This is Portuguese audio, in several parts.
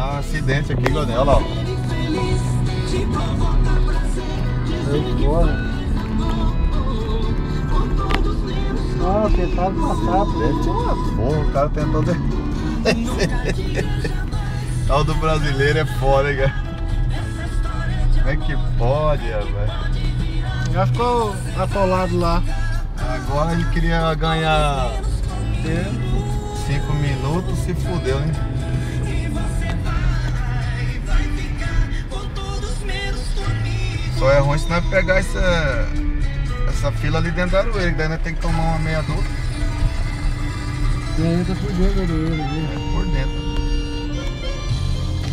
Ah, um acidente aqui, Leonel, olha lá. Aí fora. Não, tentaram passar por Deve ter uma porra, o cara tentou O do brasileiro é foda, hein, cara. Como é que pode, rapaz? Já ficou atolado lá. Agora ele queria ganhar 5 minutos, se fudeu, hein? Só é ruim se nós pegar essa fila ali dentro da Aroeira, que daí nós tem que tomar uma meia dúzia. E aí tá por dentro do olho, viu? Por dentro.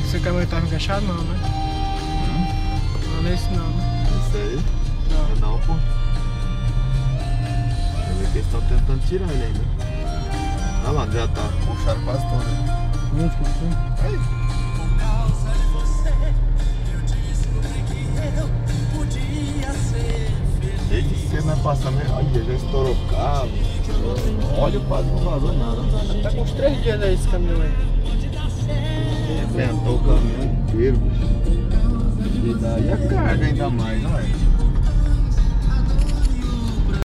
Esse caminhão tava encaixado não, né? Não é esse não, né? Isso aí? Não, pô. Eu vi que eles estão tentando tirar ele ainda. Olha lá, já tá. Puxaram quase todo. Onde que foi? Aí. Desde cedo nós passamos, olha, já estourou o carro. Óleo quase não vazou nada. Tá com uns 3 dias aí esse caminhão aí. Arrebentou o caminhão inteiro, bicho. E daí a carga ainda mais, não é?